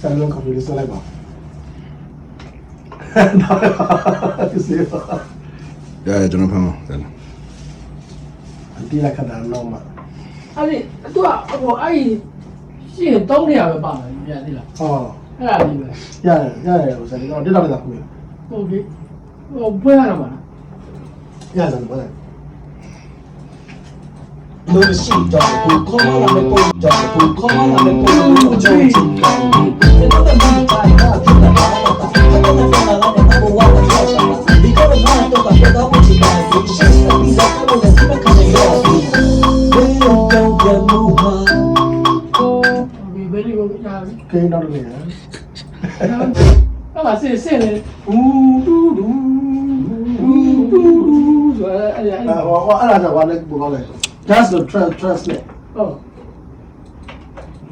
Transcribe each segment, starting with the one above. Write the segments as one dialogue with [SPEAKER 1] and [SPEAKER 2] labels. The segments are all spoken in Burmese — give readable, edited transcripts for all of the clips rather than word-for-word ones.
[SPEAKER 1] ဆက်လုံး coffee လေးဆက်လိုက်ပါတော့စေပါ
[SPEAKER 2] ရတယ်ကျွန်တော်ဖမ်းပါတယ်
[SPEAKER 1] ဒီလက်ခတ်တာတော့မှ
[SPEAKER 3] အဲ့ဒီသူကဟိုအဲ့ရှင်း3နေရာပဲပါမယ်ပြန်သိလား
[SPEAKER 1] ဟော
[SPEAKER 3] အဲ့ဒါလေးပဲ
[SPEAKER 1] ရတယ်ဟိုဆက်တော့တက်တော့လက်ခု
[SPEAKER 3] ဟုတ်ပြီဟိုပွဲရတော့မှာ
[SPEAKER 1] ရတယ်ဘာလဲ
[SPEAKER 4] လို့ရှိတော့ဘူးခေါ်လာမယ်ပုံတော့ဘူးခေါ်လာမယ်ပုံတော့ကြိုးကြည့်တယ်ကျွန်တော်တို့ဒီပိုင်းကဖြစ်တာတော့တော့တော့တော့တော့ဘာဝတ်ရတာဒီကတော့ဘာတော့တော့တော့ချစ်တယ်ဒီရှိစပြီးတော့တော့ဒီမှာခဏရောဘယ်တော့ကြမှုဟာ
[SPEAKER 3] ဒီဘယ်လိုကိုညာပြီ
[SPEAKER 1] ကိန်းတော့နေရ
[SPEAKER 3] အဲ့မှာစင်လေဘူးဒူးဒူးဆိုအဲ့ဒါ
[SPEAKER 1] ဟောအဲ့ဒါတော့ဘာလဲဘောလဲ just the trust နဲ့
[SPEAKER 3] ဟုတ်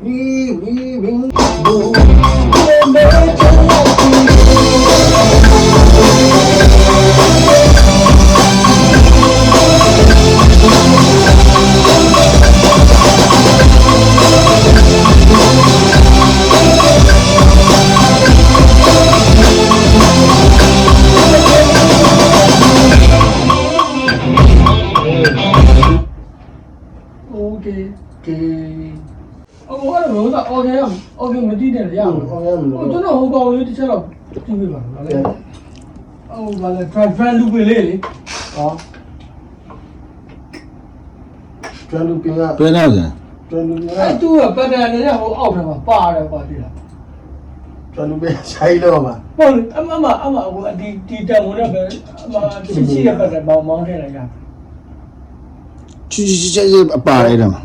[SPEAKER 1] ဝီ
[SPEAKER 4] ဘူ
[SPEAKER 1] ဘယ်
[SPEAKER 3] โอเค
[SPEAKER 1] ကေ
[SPEAKER 3] အော်အဲ့လိုတော့အော်ကေမတိတယ်ရအောင်
[SPEAKER 1] ဟောရမ
[SPEAKER 3] ဟို
[SPEAKER 1] လို့
[SPEAKER 3] ကျွန်တော်ဟိုကောင်လေးတစ်ချက်တော့ကြည့်ပြပါလားလေဟိုဘာလဲ trend လူပဲလေ
[SPEAKER 1] ဟောကျွမ်းလူပင်က
[SPEAKER 2] တွဲနေကြတယ်
[SPEAKER 1] ကျွမ်းလူပင်က
[SPEAKER 3] အဲ့သူကပတ်တယ်နဲ့ဟိုအောက်ထဲမှာပါတယ်ပါတိလား
[SPEAKER 1] ကျွမ်းလူပင်ဆိုင်လို့ပါ
[SPEAKER 3] ဟုတ်လေအမဟိုဒီတံမိုးနဲ့ပဲအမချစ်တဲ့ပတ်တယ်မောင်းထဲလိုက်ရ
[SPEAKER 2] ချီအပါလိုက်တယ်မှာ